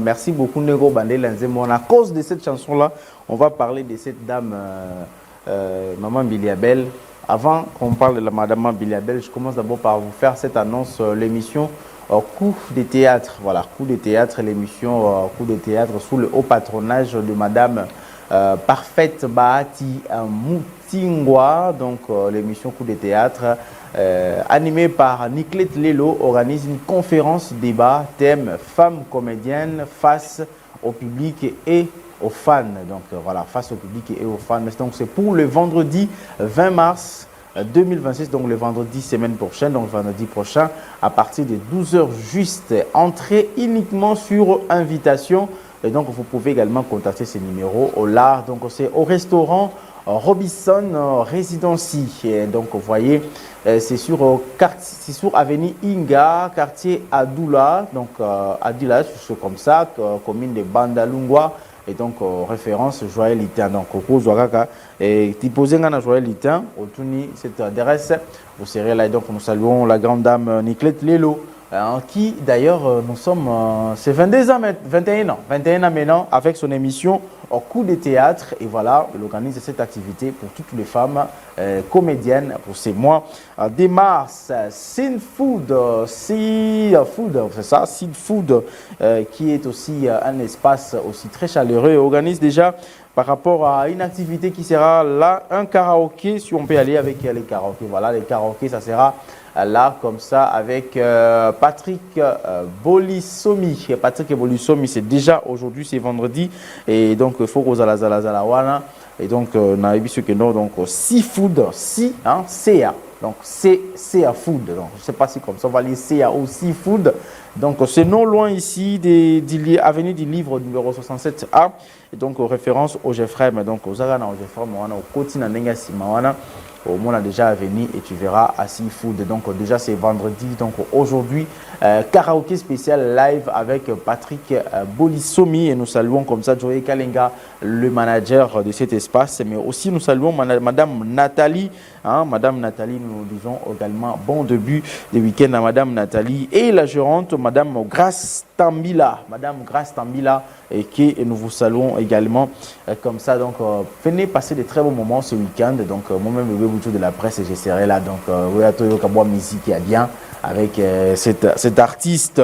Merci beaucoup Nego Bandel Nzemona. À cause de cette chanson-là, on va parler de cette dame, Maman Biliabel. Avant qu'on parle de la Madame Biliabel, je commence d'abord par vous faire cette annonce, l'émission Coup de théâtre. Voilà, Coup de théâtre, l'émission Coup de théâtre sous le haut patronage de Madame Parfaite Bahati Moutingwa. Donc l'émission Coup de théâtre animée par Niclette Lelo organise une conférence débat thème femmes comédiennes face au public et aux fans. Donc voilà, face au public et aux fans. Donc c'est pour le vendredi 20 mars 2026, donc le vendredi semaine prochaine, donc vendredi prochain, à partir de 12h juste. Entrée uniquement sur invitation. Et donc vous pouvez également contacter ces numéros au lard. Donc c'est au restaurant Robinson Residency. Et donc vous voyez, c'est sur avenue Inga, quartier Adoula, donc Adoula, c'est comme ça, commune de Bandalungwa. Et donc référence Joël Litin. Donc au Zouakaka et Tiposé Ngana Joël Litin, au Tuni, cette adresse, vous serez là. Et donc nous saluons la grande dame Niclette Lelo, qui d'ailleurs nous sommes, c'est 21 ans maintenant, avec son émission au Coup de théâtre. Et voilà, il organise cette activité pour toutes les femmes comédiennes pour ces mois de mars. Seed Food, c'est ça, Seed Food, qui est aussi un espace aussi très chaleureux, organise déjà par rapport à une activité qui sera là, un karaoké, si on peut aller avec les karaokés. Voilà, les karaokés, ça sera là, comme ça, avec Patrick Bolissomi. Patrick Bolissomi, c'est déjà aujourd'hui, c'est vendredi. Et donc, il faut que wana. Et donc, on a vu ce que non, donc, Seafood, CA. Donc, c'est CA Food. Donc, je ne sais pas si comme ça, on va lire CA ou Seafood. Donc, c'est non loin ici, avenue du Livre numéro 67A. Et donc, référence au Jeffrem. Donc, aux Arana, au Jeffrem, au Koti, Simawana. Au monde a déjà venu et tu verras à Seafood. Donc déjà c'est vendredi. Donc aujourd'hui karaoké spécial live avec Patrick Bolissomi et nous saluons comme ça Joey Kalenga, le manager de cet espace. Mais aussi nous saluons Madame Nathalie. Madame Nathalie, nous disons également bon début de week-end à Madame Nathalie et la gérante Madame Grace Tambila. Madame Grace Tambila et qui nous vous saluons également comme ça. Donc venez passer de très bons moments ce week-end. Donc moi-même le de la presse et je serai là. Donc musique qui a bien avec cet artiste.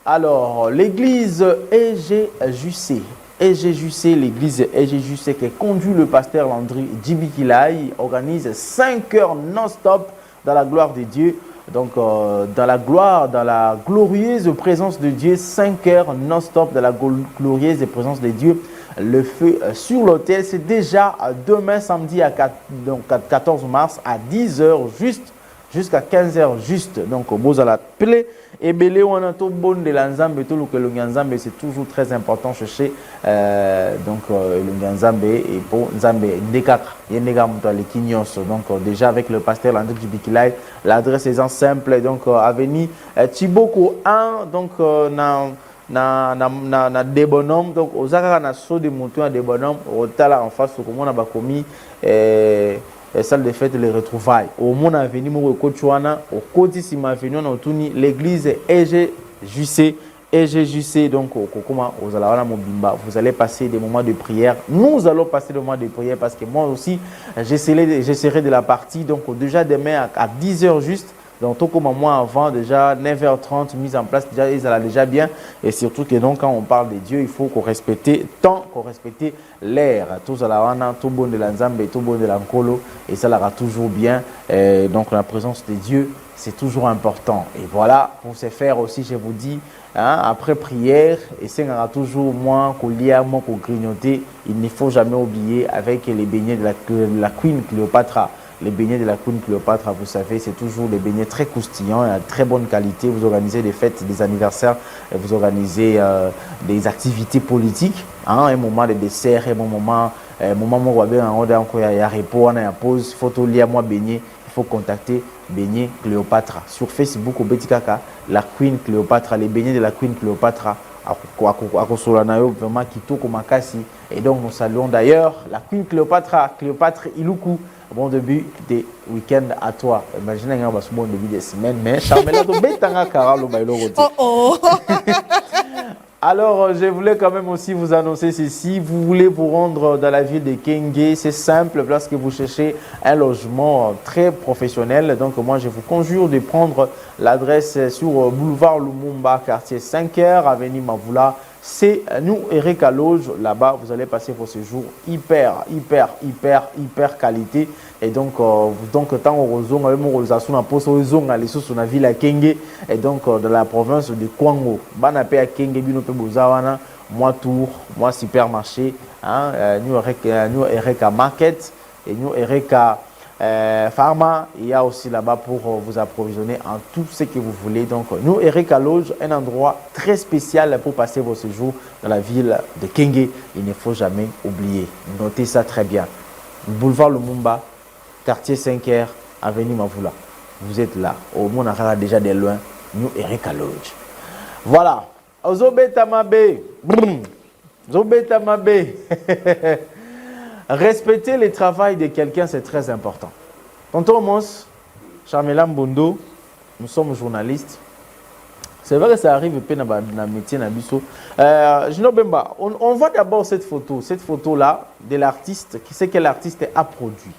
Alors l'église EGJC, l'église EGJC qui conduit le pasteur Landry Djibikilai organise 5 heures non-stop dans la gloire de Dieu. Donc dans la glorieuse présence de Dieu, 5 heures non-stop dans la glorieuse présence de Dieu. Le feu sur l'autel, c'est déjà demain samedi à 14 mars à 10h juste, jusqu'à 15h juste. Donc au beaux à la plaie et belé on a tout bon de l'ensemble tout le que le nzambe c'est toujours très important chercher donc le nzambe et pour nzambe dekaka yenega muto les kinyos. Donc déjà avec le pasteur Landry Djibikilai, l'adresse est en simple. Donc avenue Tiboko 1, donc na des bonhommes. Donc aux arcs na saut de moutons à des bonhommes au tala en face comme on a bakomi salle de fête les retrouvailles au monde avenue mo kochwana au côté si ma avenue na tuni l'église EGJC. Donc comment aux alawana mobimba, vous allez passer des moments de prière. Nous allons passer des moments de prière parce que moi aussi j'essaierai de la partie. Donc déjà demain à 10h juste. Donc, tout comme moi avant, déjà 9h30 mise en place, déjà, ils allaient déjà bien. Et surtout que donc, quand on parle de Dieu, il faut qu'on respecte tant qu'on respecte l'air. Tout ça, tout bon de l'ensemble, tout bon de l'encolo. Et ça ira toujours bien. Et donc, la présence de Dieu, c'est toujours important. Et voilà, pour ce faire aussi, je vous dis, après prière, et c'est toujours moins qu'on lit, moins qu'on grignoter. Il ne faut jamais oublier avec les beignets de la Queen Cléopâtre. Les beignets de la Queen Cléopâtre, vous savez, c'est toujours des beignets très croustillants et de très bonne qualité. Vous organisez des fêtes, des anniversaires, vous organisez des activités politiques, un moment de dessert, un moment où il y a repos, il y a pause, photo, il y a moi beignet. Il faut contacter Beignet Cléopâtre sur Facebook au Betikaka, la Queen Cléopâtre, les beignets de la Queen Cléopâtre. Vraiment Kitoko Makasi. Et donc nous saluons d'ailleurs la Queen Cléopâtre Iluku bon début des week-ends à toi. Imaginez un bon début de semaine, mais Charmela to betanga karalo bailo roté. Oh. Alors, je voulais quand même aussi vous annoncer ceci. Vous voulez vous rendre dans la ville de Kenge, c'est simple, parce que vous cherchez un logement très professionnel. Donc, moi, je vous conjure de prendre l'adresse sur boulevard Lumumba, quartier 5R, avenue Mavoula. C'est nous, Eric Loge. Là-bas, vous allez passer vos séjours hyper qualité. Et donc tant au Zonga, même au Zasuna, Poso Zonga, les sous la ville à Kenge, et donc de la province de Kwango. Banapé à Kenge, Binope Bozawana, moi Tour, moi Supermarché, nous Ereka Market, et nous Ereka Pharma. Il y a aussi là-bas pour vous approvisionner en tout ce que vous voulez. Donc, nous, Erika Loge, un endroit très spécial pour passer vos séjours dans la ville de Kenge. Il ne faut jamais oublier. Notez ça très bien. Boulevard Lumumba, quartier 5R, avenue Mavoula. Vous êtes là. Au moins, on a déjà de loin. Nous, Erika Loge. Voilà. Ozobeta Mabe. Zobeta Mabe. Respecter le travail de quelqu'un, c'est très important. Tonton Mons, Charmela Mbondo, nous sommes journalistes. C'est vrai que ça arrive dans le métier Nabiso. Gino Bemba, on voit d'abord cette photo. Cette photo-là de l'artiste, qui sait que l'artiste a produit.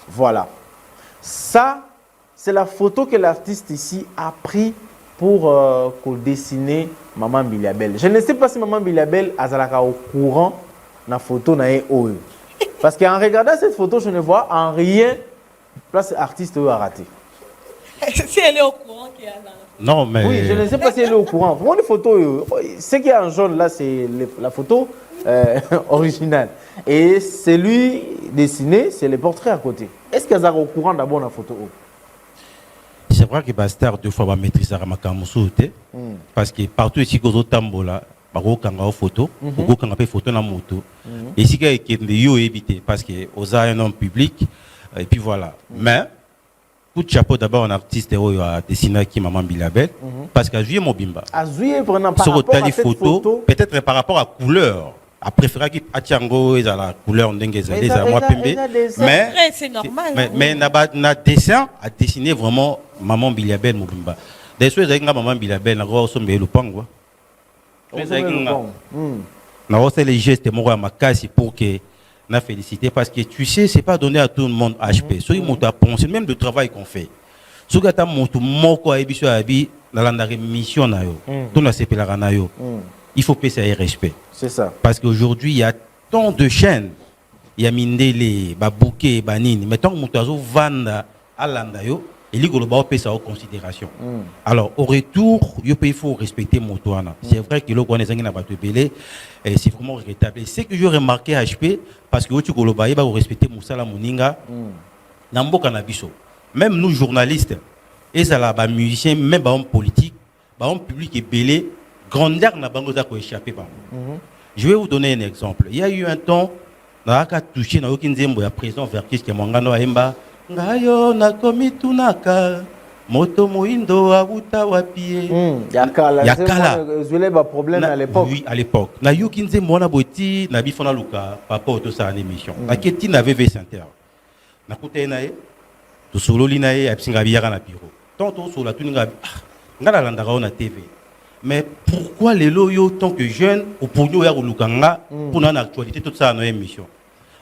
Voilà. Ça, c'est la photo que l'artiste ici a pris pour dessiner Maman Biliabel. Je ne sais pas si Maman Biliabel a au courant de la photo. Parce qu'en regardant cette photo, je ne vois en rien place artiste a raté. Si elle est au courant qu'il y a là. Non, mais... Oui, je ne sais pas si elle est au courant. Vraiment, les photos, ce qui est en jaune là, c'est la photo originale. Et celui dessiné, c'est le portrait à côté. Est-ce qu'elle est au courant d'abord de la photo? C'est vrai que Bastard, deux fois, va maîtriser la Makamusu. Parce que partout ici, quand on tambola, on a une photo, on a une photo dans la moto. Et si quelqu'un est évité, parce qu'on a un nom public, et puis voilà. Mais, coup de chapeau d'abord, un artiste a dessiné qui Maman Biliabel, parce qu'à juillet, mon bimba. À juillet, par rapport à cette photo, peut-être par rapport à la couleur. À préférer qu'il y ait la couleur d'Engezalé, à moi pembe. Mais c'est normal. Mais na dessin a dessiné vraiment Maman Biliabel, mon bimba. Des fois, il y a Maman Biliabel, il y a un peu pango. C'est les gestes moi ma casse pour que na félicité parce que tu sais c'est pas donné à tout le monde HP. So il monte à penser même le travail qu'on fait. So gata monte moko ebiso abi na la mission na yo. Tout na sepela na yo. Il faut payer ça respect. C'est ça. Parce qu'aujourd'hui il y a tant de chaînes. Il y a Mindele, Babouké, Banini. Mais tant que montazo vanda à landa yo et les globaux paient ça en considération. Alors, au retour, il faut respecter mon toit. C'est vrai que l'on connaît et c'est vraiment regrettable. C'est que j'ai remarqué HP, parce que tu vas respecter Moussala Moninga, même nous journalistes, et ça là, musiciens, même les politiques, les public est belé, grandeur n'a pas échappé. Je vais vous donner un exemple. Il y a eu un temps, on a touché, dans aucune zembo, il y a présent vers qui est Mangano Aemba. Ngayo na komi tunaka moto moindo abuta wapie yakala zule ba problème à l'époque. Oui, à l'époque na yukinze mona boti na bifona luka papa to sa émission na keti na VV Center na kutena e to sololi na e absinga biyaka na bureau tonto sur la tuninga ngala landaka na TV. Mais pourquoi les loyo tant que jeune au pogno ya lukanga pour na actualité toute ça na émission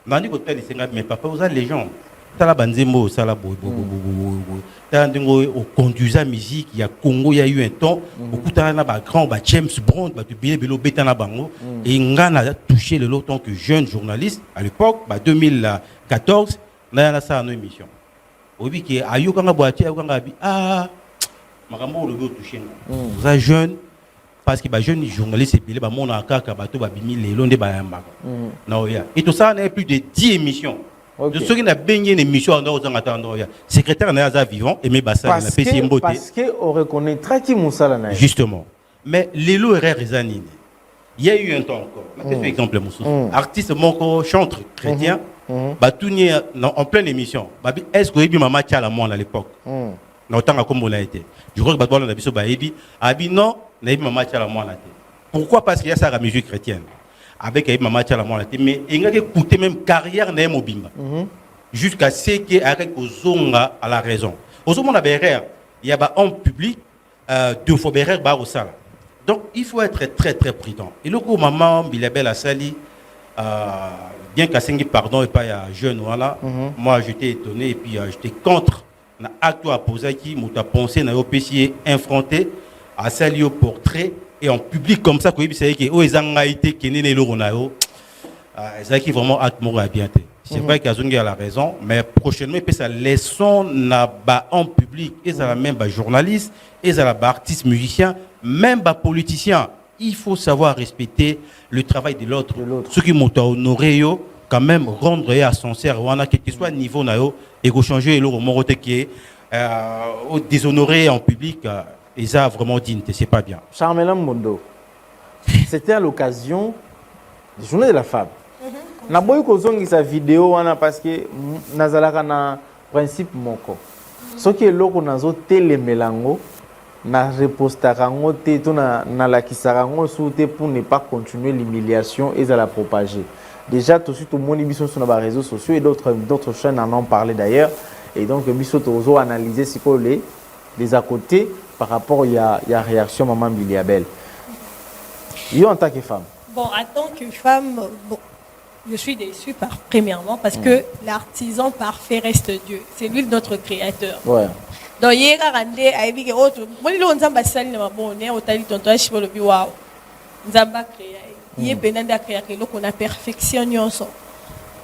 nani ko tali senga mais papa vous avez les gens Tala Banzembo, Sala au conduisant musique, il y a Congo, il y a eu un temps, beaucoup de grand, James Brown, Bilo Betana Bango, et Ngana a touché le lot en tant que jeune journaliste à l'époque, 2014, il y a ça en émission. Oui, qui a eu un boîtier, Marambo le touché. Vous êtes jeune, parce que les jeunes journalistes, c'est mon akaka, bateau, babimi, les longs de Bayamba. Et tout ça, on a plus de 10 émissions. De ceux qui n'ont pas une émission en secrétaire n'a vivant et mes bassins parce qu'on reconnaîtra qui Moussala. Justement. Mais les lots erreurs il y a eu un temps encore. Par exemple, artiste mon chanteur chrétien, en pleine émission. Est-ce que vous avez à la moine à l'époque? Non, tant comme on a été. Je crois que vous avez dit non, vous avez à la moine. Pourquoi? Parce qu'il y a ça la musique chrétienne. Avec Maman Tchala, mais il y a écouté même carrière Némo Bimba. jusqu'à ce que avec Ozonga à la raison. Ozonga berère, il y a un public deux fois berère bar au sala. Donc il faut être très très prudent. Et le coup maman Bilabel a sali bien qu'à pardon et pas à jeune voilà. Moi j'étais étonné et puis j'étais contre na acte à poser qui m'a pensé na OPC infronté à sali au portrait et en public comme ça que c'est que oh ezanga été kenene lo ronao. C'est qui vraiment acte mort à bien. C'est vrai qu'Azungi a la raison, mais prochainement, il peut sa leçon en public, et ça même journaliste, et ça artiste, musicien, même politicien. Il faut savoir respecter le travail de l'autre. Ceux qui m'ont honoré, quand même rendre à son serre, ou quel que soit le niveau, et changer le moment qui est déshonoré en public, et ça vraiment digne, c'est pas bien. Charmelan Mondo, c'était à l'occasion de la journée de la femme. Na boy ko zongi sa vidéo wana parce que nazalaka na principe moko soki eloko nazo telemelango na repostaka ngo te to na lakisaka ngo sous te pour ne pas continuer l'humiliation et à la propager. Déjà tout de suite au moni biso sur les réseaux sociaux et d'autres chaînes en ont parlé d'ailleurs et donc biso tozo analyser ce que les à côté par rapport il y a réaction maman Biliabel. Yo en tant que femme. Bon, en tant que femme, bon, je suis déçue premièrement parce que l'artisan parfait reste Dieu. C'est lui notre créateur. Ouais. Donc hier rande aibi ke autre. Moi le nzamba sali na mabone otali tonto ashibolo bi wow. Nzamba créa. Yé benanda créa ke loko na perfection nyonso.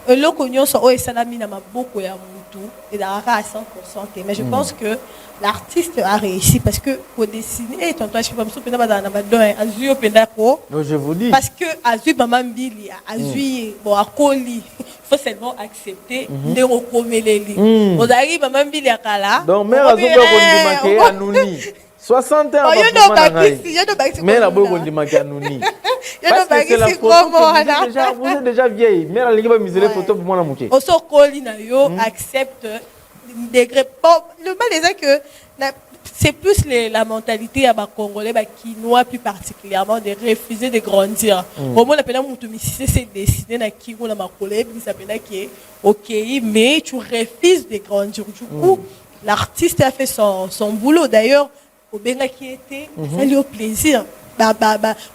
Loko nyonso o esalami na maboko ya mutu et d'araka à 100%. Mais je pense que l'artiste a réussi parce que pour dessiner tonto ashibolo so penda bazana badon azuyo penda ko. Non, je vous dis. Parce que azuyo maman Mbili azuyo bon akoli. Il faut seulement accepter de recomeleli. On arrive maman Mbili akala. Donc mère azuyo ko ndimake anouni. 60 ans. Mais la boue ndimake anouni. Parce que c'est la photo vous êtes déjà vieille. Mère la ligue miser photo pour moi na muke. Oso koli na yo accepte degré pop. Le mal est que c'est plus la mentalité à ma Congolais, qui noie plus particulièrement de refuser de grandir. Au moins, la peine c'est décider na qui on a ma collègue, ça peine qui est ok, mais tu refuses de grandir. Du coup, l'artiste a fait son boulot. D'ailleurs, au Benga qui était, ça lui au plaisir.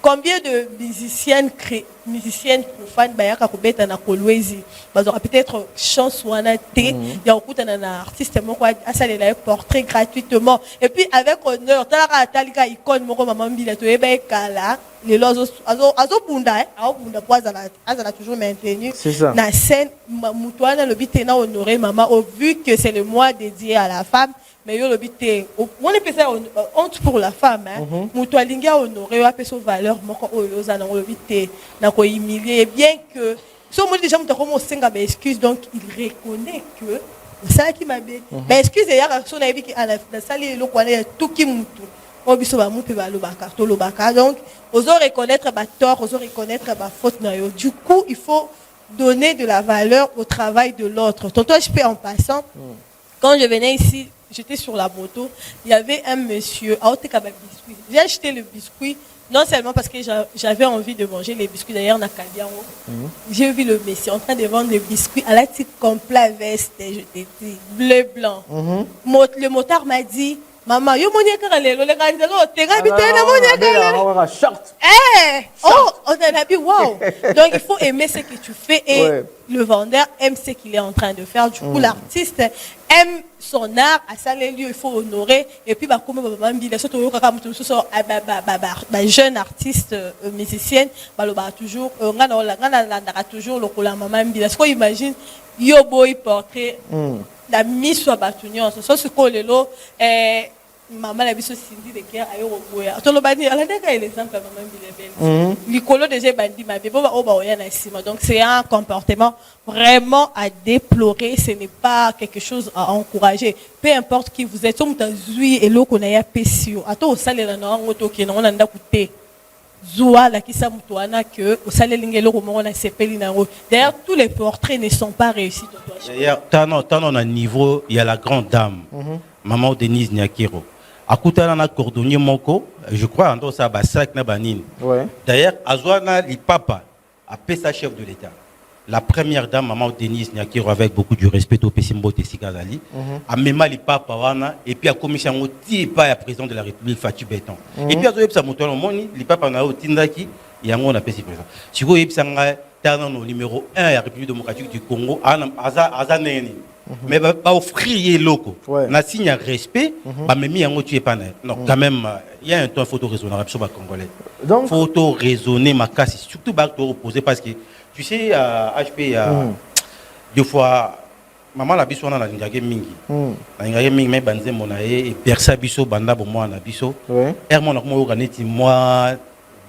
Combien de musiciennes profanes bayaka kobeta na kolwezi bazora peut-être chance wana té ya okutana na artiste moko asalela portrait gratuitement et puis avec honneur talaka talika icône moko maman Mbila to eba ekala les lozo azo bunda bunda po azala toujours maintenu na scène mutu wana lobité na honorer maman au vu que c'est le mois dédié à la femme. Mais yo lobité on est ça honte pour la femme hein mutu alinga honorer a peso valeur moko oyo za na lobité na ko humilier bien que so mo déjà mutu comme senga ba excuse donc il reconnaît que ça qui m'a bien mais excuse ya so na biki ala na sali lo kwana tout qui mutu o biso ba mutu ba lobaka to lobaka donc ozo reconnaître ba tort ozo reconnaître ba faute na yo du coup il faut donner de la valeur au travail de l'autre tonton je peux en passant quand je venais ici. J'étais sur la moto, il y avait un monsieur, biscuit. J'ai acheté le biscuit, non seulement parce que j'avais envie de manger les biscuits, d'ailleurs, na Kadiango. J'ai vu le monsieur en train de vendre des biscuits à la petite complet veste, je t'ai dit, bleu blanc. Le motard m'a dit, maman, yo moniaka lelo le gandelo, te gabité na moniaka. Short. Oh, on a dit wow. Donc il faut aimer ce que tu fais et le vendeur aime ce qu'il est en train de faire. Du coup, l'artiste aime son art, à ça les lieux, il faut honorer. Et puis, comme jeune artiste musicienne, toujours, toujours le maman Mbila. Est-ce qu'on imagine, yo boy portrait, la mise sur Batunion, ce sont que les maman la biso sindi de kia ayo boya to lo bani ala ndeka l'exemple maman Bilabel likolo déjà bandi ma bebo ba oba oya na sima donc c'est un comportement vraiment à déplorer ce n'est pas quelque chose à encourager peu importe qui vous êtes on zui et loko na ya pesio ato osalela na ngoto ki na ona ndakute Zoua la kisa mutuana que au salaire lingelo ko mona sepeli na ro d'ailleurs tous les portraits ne sont pas réussis d'ailleurs tant à niveau il y a la grande dame maman Denise Nyakiro akutana na cordonnier moko je crois ando sa basak na banine d'ailleurs azwana li papa appelé sa chef de l'état la première dame, maman Denise Nyakiro, avec beaucoup de respect au Pessimbo Tessikazali, a même les papa wana, et puis a commis un outil pas à président de la République Fatih Béton. Et puis a joué sa moto, les papa n'a outil d'aki, et on a payé président. Si vous avez un numéro 1 de la République démocratique du Congo, Azaneni. Mais pas offrir locaux. Na signe respect, bah même y a un tu pas non quand même il y a un temps photo raisonnable sur les Congolais. Donc photo raisonner ma casse surtout bah te reposer parce que tu sais HP deux fois maman la biso na ngage mingi. Na ngage mingi mais banze monae et persa biso banda bo moi na biso. Hermon na mo organiser moi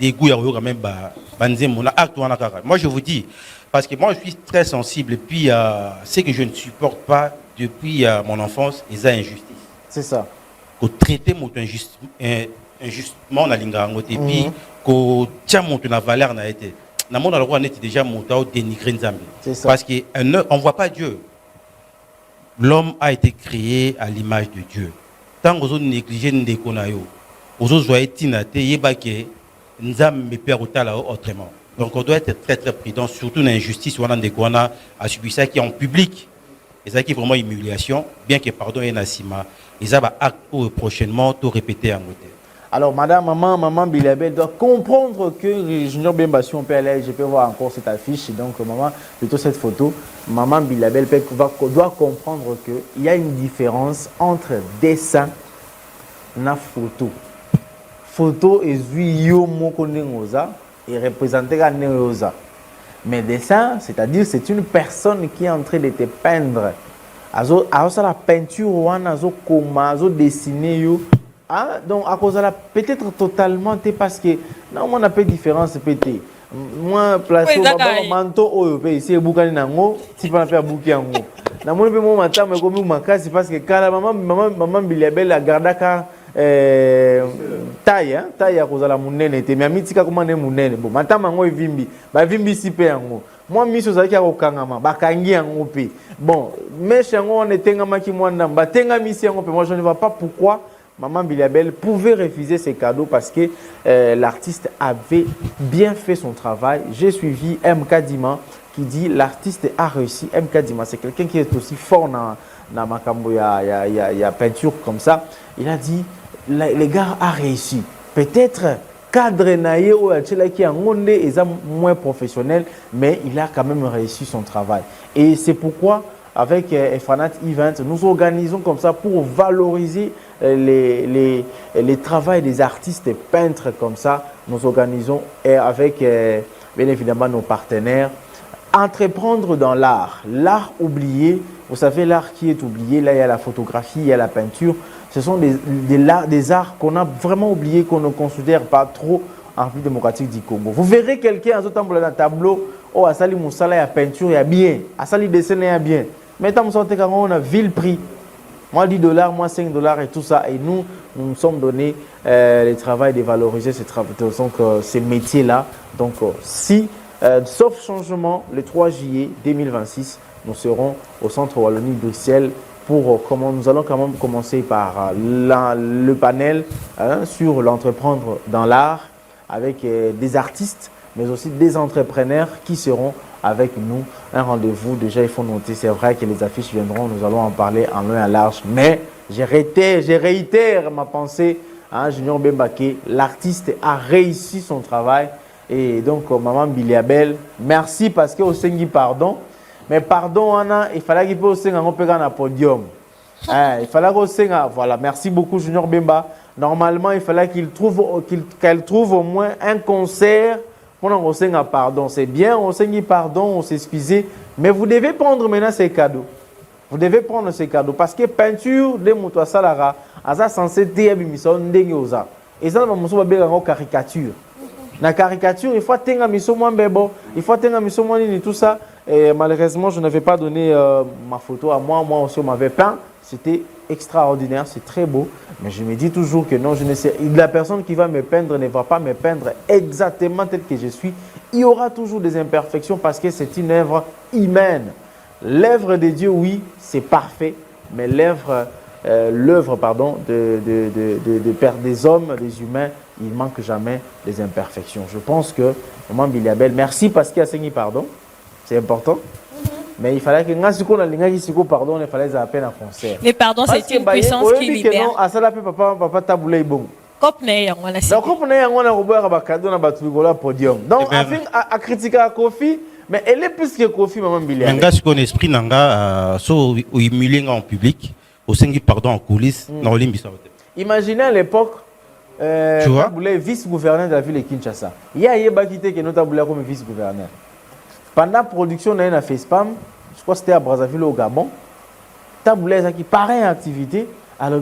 des goûts ya quand même bah banze mona acte wana kaka. Moi je vous dis parce que moi je suis très sensible et puis ce que je ne supporte pas depuis mon enfance, c'est l'injustice. C'est ça. Que traiter mon injustement na linga ngote et puis que tiens mon na valeur na été. Na mon alors on était déjà mon tao dénigrer Nzambe. Parce que on voit pas Dieu. L'homme a été créé à l'image de Dieu. Tant que vous négligez ndeko na yo, vous zoyez tinate yeba ke Nzambe perd autant autrement. Donc on doit être très très prudent, surtout l'injustice ou a subi ça qui est en public. Et ça qui est vraiment humiliation, bien que pardon et Nassima, et ça va acte prochainement tout répéter en côté. Alors maman Biliabel doit comprendre que Junior Bemba, si on peut aller, je peux voir encore cette affiche, donc maman, plutôt cette photo, maman Biliabel doit comprendre qu'il y a une différence entre dessin et photo. Photo est yo moko nengoza et représenter la néosa. Mais dessin, c'est-à-dire c'est une personne qui est en train de te peindre. Alors la peinture, azo koma, azo dessiner yo. Ah, donc à cause de la peut-être totalement parce que non on a pas de différence peut-être. Moi place au manteau au pays ici bukani nango, si pas faire bouki yango. Na mon pe mo matin mais comme makasi parce que quand maman Biliabel a gardé ka taille à cause de la munene était mais mitika comment ne munene bon matama ngo evimbi ba vimbi si pe yango moi miso zaki ya kokangama ba kangi yango pe bon mais chango on était ngama ki mwanda ba tenga misi yango pe moi je ne vois pas pourquoi maman Biliabel pouvait refuser ces cadeaux parce que l'artiste avait bien fait son travail. J'ai suivi MK Dima qui dit l'artiste a réussi. MK Dima c'est quelqu'un qui est aussi fort dans makambo ya peinture comme ça. Il a dit les gars a réussi. Peut-être cadre naïe ou qui a moins professionnel, mais il a quand même réussi son travail. Et c'est pourquoi avec Efranat Event, nous organisons comme ça pour valoriser les travaux des artistes et peintres comme ça. Nous organisons avec bien évidemment nos partenaires. Entreprendre dans l'art oublié, vous savez l'art qui est oublié, là il y a la photographie, il y a la peinture. Ce sont des arts qu'on a vraiment oubliés, qu'on ne considère pas trop en République démocratique du Congo. Vous verrez quelqu'un dans un tableau, oh, à Sali Moussala, il y a peinture, il y a bien, à Sali dessin, il y a bien. Maintenant, on a vil prix. Moi, $10, moi, $5 et tout ça. Et nous sommes donnés le travail de valoriser ces métiers-là. Donc, sauf changement, le 3 juillet 2026, nous serons au centre Wallonie-Bruxelles. Nous allons quand même commencer par le panel sur l'entreprendre dans l'art avec des artistes, mais aussi des entrepreneurs qui seront avec nous. Un rendez-vous, déjà il faut noter, c'est vrai que les affiches viendront, nous allons en parler en long et en large, mais je réitère ma pensée, Junior Bembake, l'artiste a réussi son travail et donc maman Biliabel, merci parce que au Sengi pardon. Mais pardon, Anna, il fallait qu'il puisse un podium. Il fallait qu'il voilà, merci beaucoup Junior Bemba. Normalement, il fallait qu'elle trouve au moins un concert pour un pardon. C'est bien, on s'est pardon, on s'excuse. Mais vous devez prendre maintenant ces cadeaux. Vous devez prendre ces cadeaux parce que peinture de Moutoua Salara, ça censé être une et ça, c'est une caricature. La caricature, il faut tenir miso moins bebo, il faut tenir miso moins ni tout ça. Et malheureusement, je n'avais pas donné ma photo à moi. Moi aussi, on m'avait peint. C'était extraordinaire, c'est très beau. Mais je me dis toujours que non, je ne sais. La personne qui va me peindre ne va pas me peindre exactement tel que je suis. Il y aura toujours des imperfections parce que c'est une œuvre humaine. L'œuvre de Dieu, oui, c'est parfait. Mais l'œuvre des hommes, des humains, il ne manque jamais des imperfections. Je pense que, maman Biliabel, merci parce qu'il a saigné pardon. c'est important. Mais il fallait que pardon, il fallait appeler un concert. Les pardons, c'est une puissance qui libère. Non, à ça là papa taboulé bon. Cop né yango na donc comme on est on a roboir ba cadeau na ba trucola podium. Donc à critiquer à Kofi, mais elle est plus que Kofi maman Billy. Nga ce qu'on esprit nanga so humilier en public, au sengi pardon en coulisses, na olimbisa. Imaginez à l'époque tu vois, vice-gouverneur de la ville de Kinshasa. Il y a Yeba quitté que nous taboulé comme vice-gouverneur. Pendant la production, on a fait spam. Je crois que c'était à Brazzaville au Gabon. Taboulé qui pareil en activité. Alors,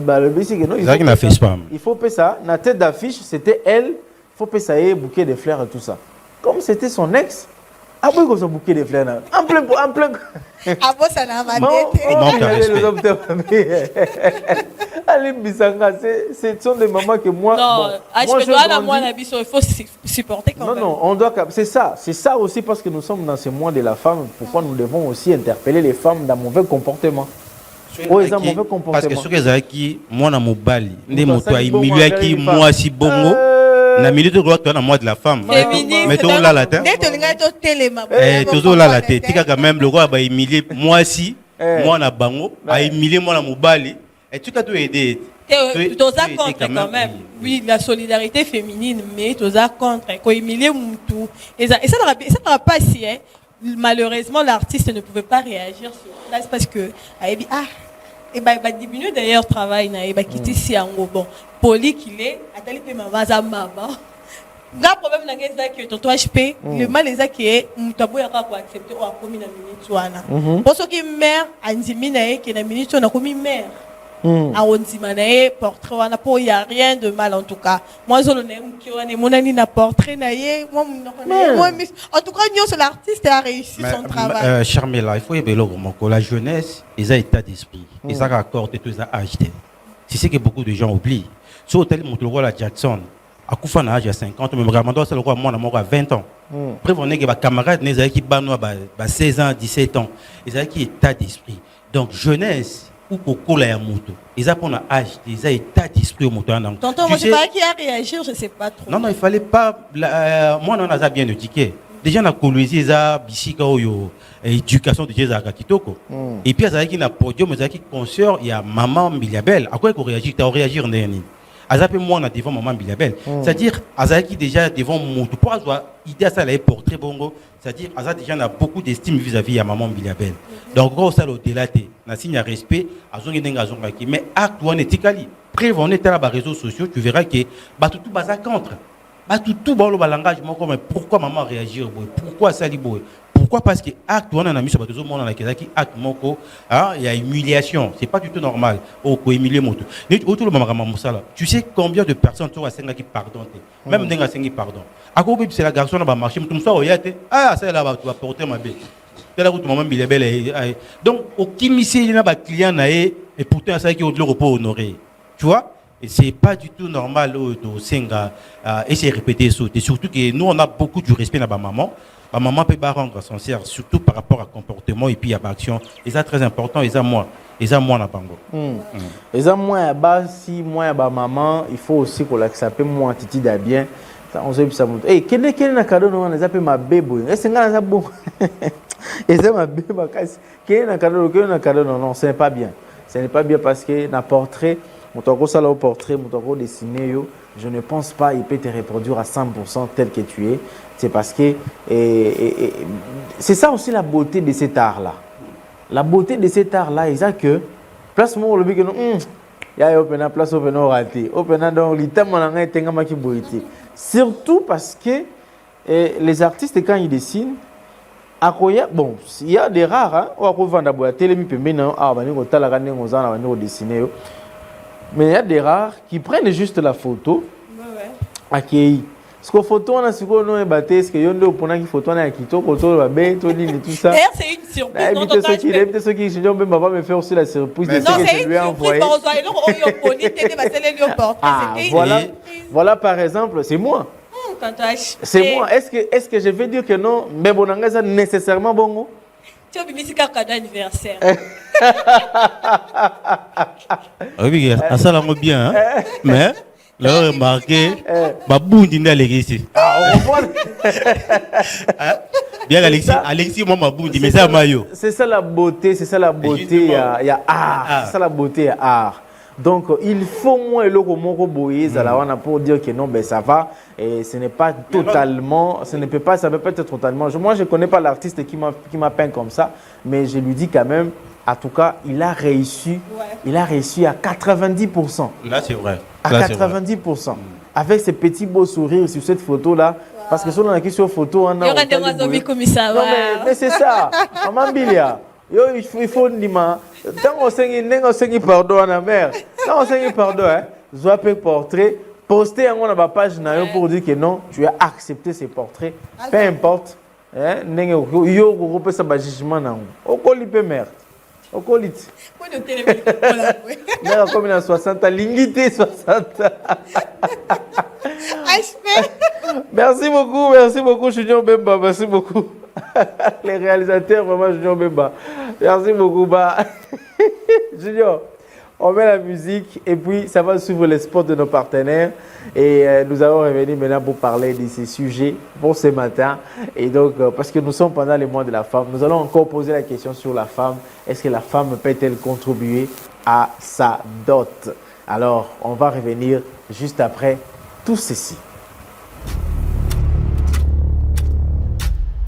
il faut payer ça. La tête d'affiche, c'était elle. Il faut payer ça et bouquet de fleurs et tout ça. Comme c'était son ex, après qu'on a bouquet de fleurs, en plein. Ah bon, ça n'a pas Allez, Bissanga, ce sont des mamans que moi. Non, il faut supporter quand même. Non, on doit. C'est ça aussi parce que nous sommes dans ce mois de la femme. Pourquoi nous devons aussi interpeller les femmes dans mauvais comportement. Oh, ils ont mauvais comportement. Parce que ce que j'ai dit, moi, dans mon bali, les motos, ils milieu qui moi si bongo. Na minute de droite dans moi de la femme. Mais tout là la tête. Toujours là la tête. Tika quand même le roi va humilier moi si moi na bango, a humilier moi na mobali. Et tu as tout aidé. Tous à contre quand même. Oui, la solidarité féminine, mais tous à contre. Quand humilier tout. Et ça n'aura pas si malheureusement l'artiste ne pouvait pas réagir sur place parce que et bah diminuer d'ailleurs travail na et bah quitter si en bon poli qu'il est atali pe mabaza mama grand problème na ngeza que tonto HP le mal les qui est mutabo ya ko accepter ou akomi na minute wana pour ce qui mère anzimi na que na minute on a commis mère a onzima na e portrait wana pour y a rien de mal en tout cas moi je l'aime qui on est mon ami na portrait na ye moi en tout cas nous l'artiste a réussi son travail Charmela il faut y la jeunesse ils ont état d'esprit ils ont accordé tout ça acheté c'est ce que beaucoup de gens oublient sur tel mon roi la Jackson à Koufa na âge à 50 mais vraiment c'est le roi moi à 20 ans prévenez que ma camarade les qui banois 16 ans 17 ans ils ont qui état d'esprit donc jeunesse ou pour la moto ils ont pour âge ils ont état d'esprit au moto donc tonton moi je sais pas qui a réagi je sais pas trop non il fallait pas moi on a bien éduqué déjà na colonisé ça bisika oyo éducation de Jésus à kitoko et puis ça qui na podium ça qui concert il y a maman Biliabel à quoi qu'on réagit tu réagir nani azape moi na devant maman Biliabel c'est-à-dire azaki déjà devant moto pour avoir idée à ça les portrait bongo c'est-à-dire azat déjà n'a beaucoup d'estime vis-à-vis à maman Biliabel donc gros ça le délaté na signe à respect azongi nenga zonga ki mais acte one etikali preuve on est à la réseaux sociaux tu verras que tout baza contre tout bon le langage mais pourquoi maman réagir pourquoi ça li pourquoi parce que acte on a mis sur bateau monde na qui acte moko il y a humiliation c'est pas du tout normal au ko humilier moto ni autour le maman musala tu sais combien de personnes tu as senga qui pardon même nenga sengi pardon à quoi c'est la garçon va marcher tout ça oyate ça là va porter ma bé là où maman il est belle donc au kimisi il y a ba client na et pourtant ça qui au le repos honoré tu vois et c'est pas du tout normal au senga et c'est répéter ça et surtout que nous on a beaucoup du respect na ba maman. Ma maman peut pas rendre sincère, surtout par rapport à comportement et puis à l'action. Et ça très important, et ça moi na bango. Et ça moi si moi maman, il faut aussi qu'on l'accepte moi titi da bien. On sait ça monte. Eh quel na cadeau non les appelle ma bébé. Est-ce que ça bon? Et ça ma bébé quel na cadeau non, ce n'est pas bien. Ce n'est pas bien parce que na portrait mon toko ça là au portrait, mon toko dessiné yo, je ne pense pas il peut te reproduire à 100% tel que tu es. C'est parce que c'est ça aussi la beauté de cet art-là. La beauté de cet art-là, c'est que place moi le bique il y a open place open raté. Open dans l'item on a tenga maki beauté. Surtout parce que les artistes quand ils dessinent bon, il y a des rares hein, on va vendre boya télémi pembe na bani ko tala kan ngo zana bani ko dessiner yo. Mais il y a des rares qui prennent juste la photo. Accueilli. Parce que photo on a ce qu'on a battu, est-ce que yondo au point qui photo on a quitté, photo va bien, tout dit tout ça. D'ailleurs c'est une surprise. Peut-être ceux qui je vais me faire aussi la surprise de ce que je lui ai envoyé. Voilà par exemple, c'est moi. C'est moi. Est-ce que je vais dire que non, mais bon ça nécessairement bon. Tu as mis ce cadeau anniversaire. Oui, ça l'a bien hein. Mais là, remarqué, Babou Dina ici. Bien Alexis moi Maboudi mais ça maillot. C'est ça la beauté, c'est ça la beauté, il y a art, c'est ça la beauté, il y a art. Donc il faut moins le moko boyer pour dire que non ben ça va et ce n'est pas totalement, ça peut pas être totalement. Moi je connais pas l'artiste qui m'a peint comme ça, mais je lui dis quand même, en tout cas il a réussi à 90%. Là c'est vrai. À 90%. Avec ces petits beaux sourires sur cette photo là. Parce que si on a une photo, on a. Il y aura des oiseaux comme ça. Non, mais c'est ça. Maman Bilia. Il faut dire. Tant on s'est pardon à la mère. Tant on s'est pardon, je vais portrait. Poster à ma page pour dire que non, tu as accepté ces portraits. Peu importe. Yo, on peut ça jugement. Au colipe mère. Au colite. Mère comme il a 60 ans, l'ingité 60. Merci beaucoup Junior Bemba, merci beaucoup. Les réalisateurs, vraiment Junior Bemba. Merci beaucoup. Junior, on met la musique et puis ça va suivre les spots de nos partenaires. Et nous allons revenir maintenant pour parler de ces sujets pour ce matin. Et donc, parce que nous sommes pendant les mois de la femme, nous allons encore poser la question sur la femme. Est-ce que la femme peut-elle contribuer à sa dot? Alors, on va revenir juste après tout ceci.